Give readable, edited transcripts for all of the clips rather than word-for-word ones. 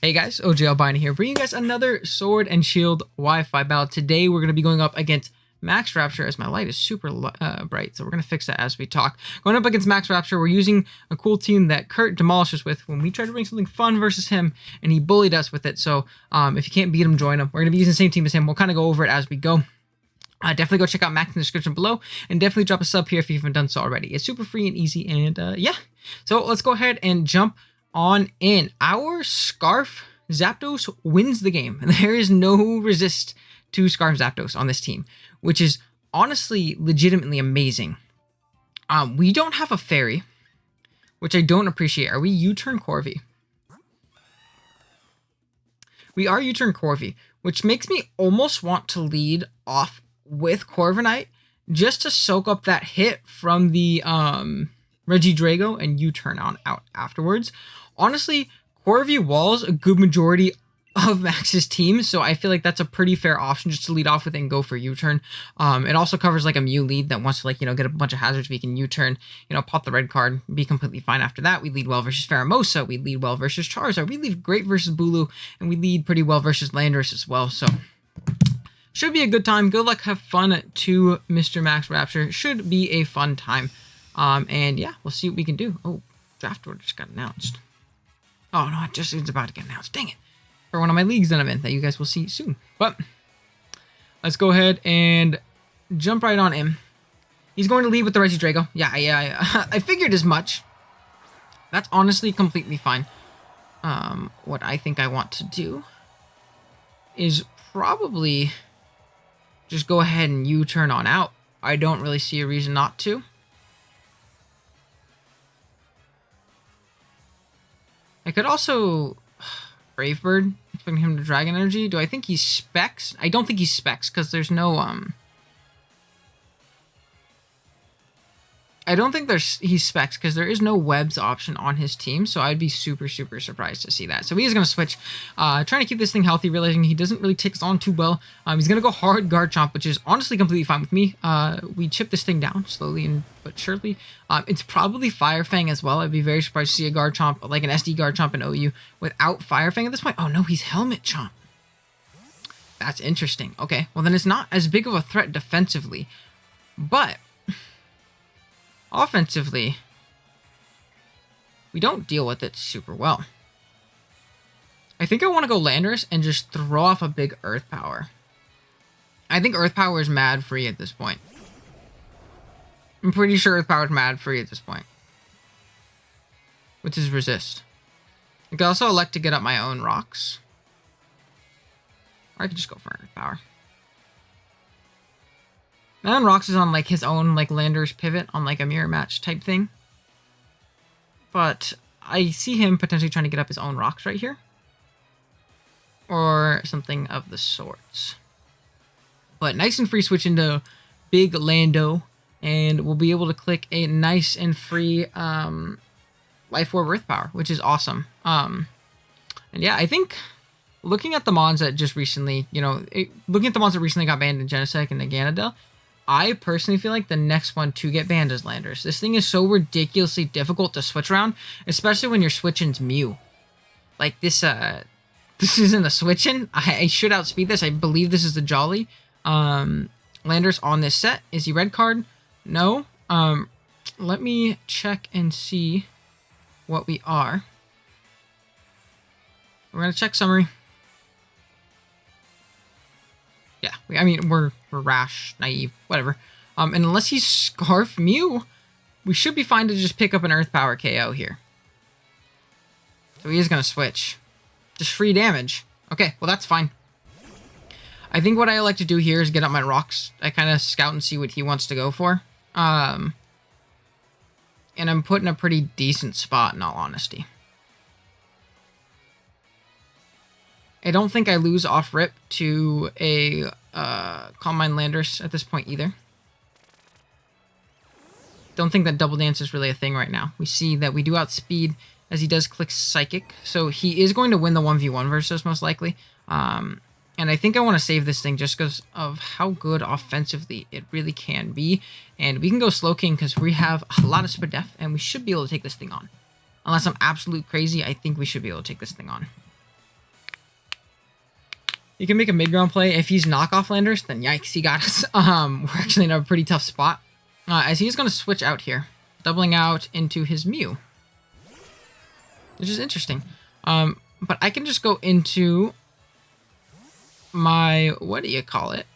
Hey guys, OGalbina here, bringing you guys another Sword and Shield Wi-Fi battle. Today we're going to be going up against Max Rapture, as my light is super bright, so we're going to fix that as we talk. Going up against Max Rapture, we're using a cool team that Kurt demolishes with when we tried to bring something fun versus him, and he bullied us with it. So if you can't beat him, join him. We're going to be using the same team as him. We'll kind of go over it as we go. Definitely go check out Max in the description below, and definitely drop a sub here if you haven't done so already. It's super free and easy, and yeah. So let's go ahead and jump on in. Our Scarf Zapdos wins the game. There is no resist to Scarf Zapdos on this team, which is honestly legitimately amazing. We don't have a fairy, which I don't appreciate. Are we U-turn Corvi? We are U-turn Corvi, which makes me almost want to lead off with Corviknight just to soak up that hit from the Regidrago and U-turn on out afterwards. Honestly, Corvi walls a good majority of Max's team, so I feel like that's a pretty fair option just to lead off with and go for U-turn. It also covers like a Mew lead that wants to get a bunch of hazards. We can U-turn, pop the red card, be completely fine after that. We lead well versus Pheromosa, we lead well versus Charizard, we lead great versus Bulu, and we lead pretty well versus Landorus as well. So should be a good time. Good luck, have fun to Mr. Max Rapture. Should be a fun time. And yeah, we'll see what we can do. Oh, draft order just got announced. Oh no, it's about to get announced. Dang it. For one of my leagues that I'm in that you guys will see soon. But let's go ahead and jump right on in. He's going to lead with the Regidrago. Yeah, I figured as much. That's honestly completely fine. What I think I want to do is probably just go ahead and U-turn on out. I don't really see a reason not to. I could also Brave Bird, expecting him to Dragon Energy. Do I think he specs? I don't think he specs because there's no I don't think he specs because there is no webs option on his team, so I'd be super surprised to see that. So he is going to switch, trying to keep this thing healthy, realizing he doesn't really take us on too well. He's going to go hard Garchomp, which is honestly completely fine with me. We chip this thing down slowly but surely. It's probably Fire Fang as well. I'd be very surprised to see a Garchomp, like an SD Garchomp in OU, without Fire Fang at this point. Oh no, he's Helmet Chomp. That's interesting. Okay, well then it's not as big of a threat defensively, but offensively, we don't deal with it super well. I think I want to go Landorus and just throw off a big Earth Power. I think Earth Power is mad free at this point. I'm pretty sure Earth Power is mad free at this point. Which is resist. I could also elect to get up my own rocks. Or I could just go for Earth Power. Man Rocks is on like his own like Landorus pivot on like a mirror match type thing. But I see him potentially trying to get up his own rocks right here. Or something of the sorts. But nice and free switch into Big Lando. And we'll be able to click a nice and free Life Orb Earth Power, which is awesome. And yeah, I think looking at the mons that just recently, looking at the mons that recently got banned in Genesect and Naganadel, I personally feel like the next one to get banned is Landorus. This thing is so ridiculously difficult to switch around, especially when you're switching to Mew. Like this isn't a switching. I should outspeed this. I believe this is the Jolly. Landorus on this set. Is he red card? No. Let me check and see what we are. We're gonna check summary. Yeah, we're rash, naive, whatever. And unless he's Scarf Mew, we should be fine to just pick up an Earth Power KO here. So he is going to switch. Just free damage. Okay, well that's fine. I think what I like to do here is get up my rocks. I kind of scout and see what he wants to go for. And I'm put in a pretty decent spot in all honesty. I don't think I lose off rip to a Calm Mind Landorus at this point either. Don't think that Double Dance is really a thing right now. We see that we do outspeed as he does click Psychic. So he is going to win the 1v1 versus us most likely. And I think I want to save this thing just because of how good offensively it really can be. And we can go Slow King because we have a lot of speed def and we should be able to take this thing on. Unless I'm absolute crazy, I think we should be able to take this thing on. He can make a mid-ground play. If he's knockoff landers, then yikes, he got us. We're actually in a pretty tough spot. As he's going to switch out here, doubling out into his Mew, which is interesting. But I can just go into my, what do you call it?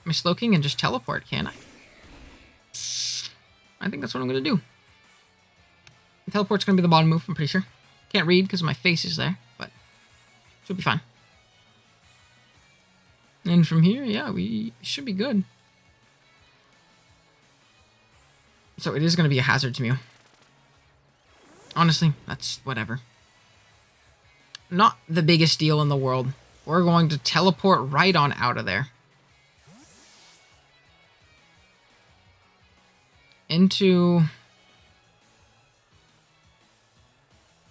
My Slowking and just teleport, can I? I think that's what I'm going to do. Teleport's going to be the bottom move, I'm pretty sure. Can't read because my face is there, but should be fine. And from here, yeah, we should be good. So it is going to be a hazard to Mew. Honestly, that's whatever. Not the biggest deal in the world. We're going to teleport right on out of there. Into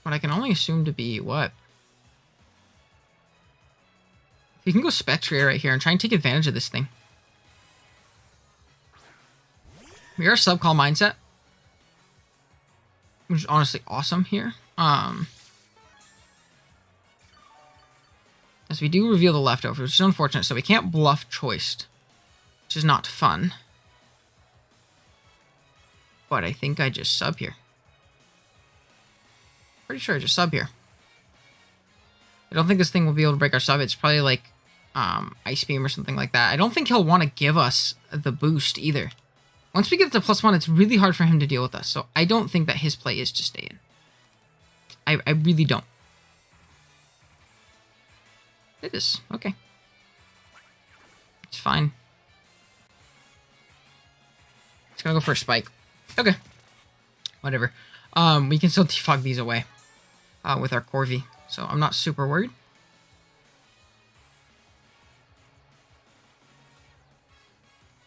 what I can only assume to be what? You can go Spectrier right here and try and take advantage of this thing. We are sub-call mindset, which is honestly awesome here. As we do reveal the leftovers, which is unfortunate, so we can't bluff choiced, which is not fun. But I think I just sub here. Pretty sure I just sub here. I don't think this thing will be able to break our sub. It's probably like Ice Beam or something like that. I don't think he'll want to give us the boost either. Once we get to +1, it's really hard for him to deal with us. So I don't think that his play is to stay in. I really don't. It is. Okay. It's fine. It's gonna go for a spike. Okay. Whatever. We can still defog these away with our Corvi. So I'm not super worried.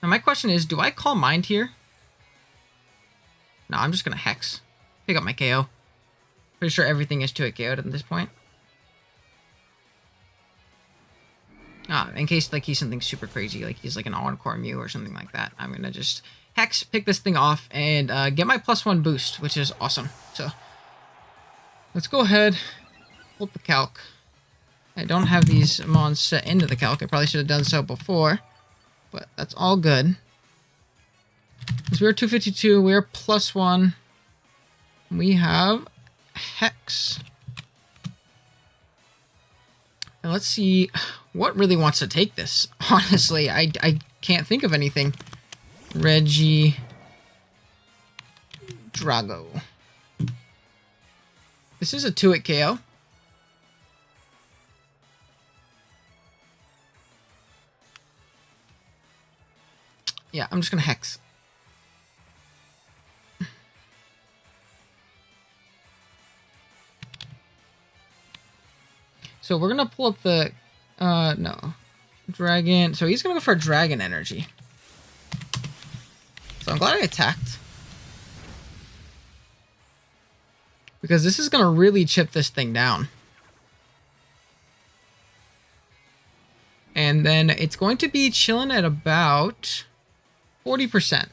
Now my question is, do I call Mind here? No, I'm just going to Hex. Pick up my KO. Pretty sure everything is 2-hit KO'd at this point. In case like he's something super crazy, like he's like an Encore Mew or something like that, I'm going to just Hex, pick this thing off, and get my +1 boost, which is awesome. So let's go ahead, pull up the calc. I don't have these mons set into the calc. I probably should have done so before, but that's all good. Because we're 252, we're +1. We have Hex. And let's see what really wants to take this. Honestly, I can't think of anything. Reggie Drago. This is a 2-hit KO. Yeah, I'm just gonna Hex. So we're gonna pull up the no. Dragon. So he's gonna go for a Dragon Energy. So I'm glad I attacked. Because this is gonna really chip this thing down. And then it's going to be chilling at about 40%.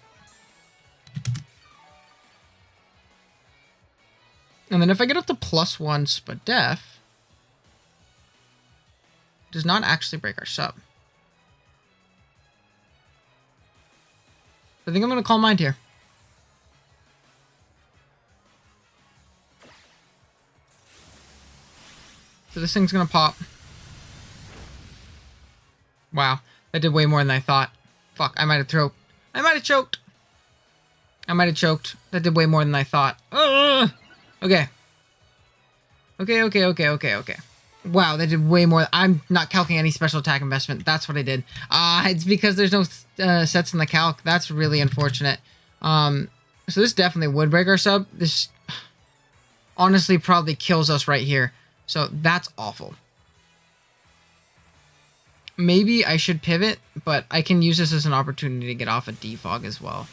And then if I get up to +1 Spadef, does not actually break our sub. I think I'm going to call Mind here. So this thing's going to pop. Wow, that did way more than I thought. Fuck, I might have choked. I might have choked. I might have choked. That did way more than I thought. Okay. Okay. Wow, that did way more. I'm not calculating any special attack investment. That's what I did. It's because there's no sets in the calc. That's really unfortunate. So this definitely would break our sub. This honestly probably kills us right here. So that's awful. Maybe I should pivot, but I can use this as an opportunity to get off a defog as well.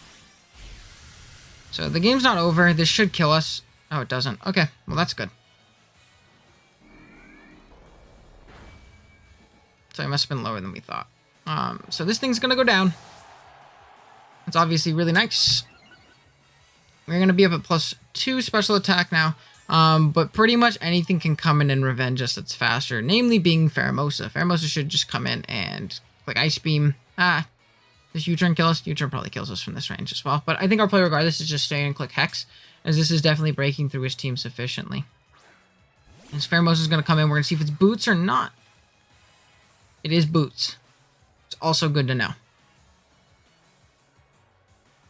So the game's not over. This should kill us. Oh, it doesn't. Okay, well that's good. So it must have been lower than we thought. So this thing's going to go down. It's obviously really nice. We're going to be up at +2 special attack now. But pretty much anything can come in and revenge us that's faster, namely being Pheromosa. Pheromosa should just come in and click Ice Beam. Does U-turn kill us? U-turn probably kills us from this range as well. But I think our play regardless is just stay and click Hex, as this is definitely breaking through his team sufficiently. And Pheromosa is going to come in. We're going to see if it's Boots or not. It is Boots. It's also good to know.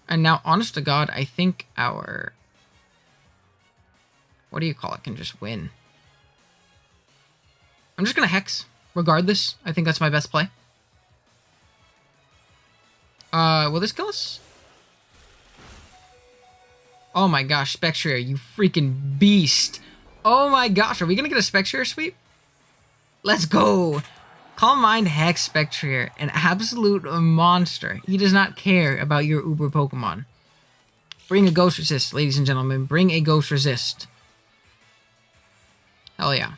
And now, honest to God, I think our... what do you call it? Can just win. I'm just going to Hex, regardless. I think that's my best play. Will this kill us? Oh my gosh, Spectrier, you freaking beast. Oh my gosh, are we going to get a Spectrier sweep? Let's go. Calm Mind Hex Spectrier, an absolute monster. He does not care about your Uber Pokemon. Bring a Ghost Resist, ladies and gentlemen. Bring a Ghost Resist. Hell yeah.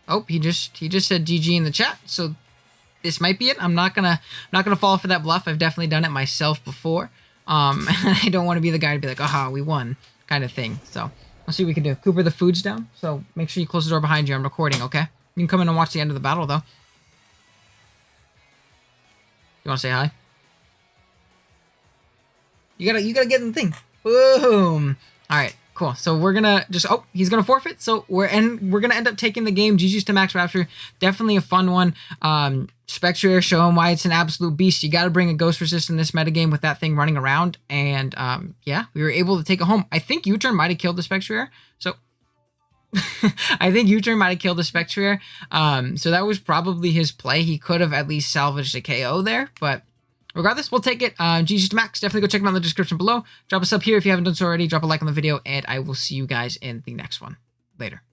Oh, he just said GG in the chat, so this might be it. I'm not gonna fall for that bluff. I've definitely done it myself before. I don't want to be the guy to be like, aha, we won, kind of thing. So let's see what we can do. Cooper, the food's down, so make sure you close the door behind you. I'm recording, okay? You can come in and watch the end of the battle, though. You want to say hi? You gotta get in the thing. Boom. All right, cool. So we're gonna just he's gonna forfeit. So we're gonna end up taking the game. GG's to Max Rapture. Definitely a fun one. Spectrier, show him why it's an absolute beast. You got to bring a Ghost Resist in this metagame with that thing running around. And yeah, we were able to take it home. I think U-turn might have killed the Spectrier. So I think U-turn might have killed the Spectrier. So that was probably his play. He could have at least salvaged a KO there. But regardless, we'll take it. GG's to Max. Definitely go check him out in the description below. Drop a sub here if you haven't done so already. Drop a like on the video. And I will see you guys in the next one. Later.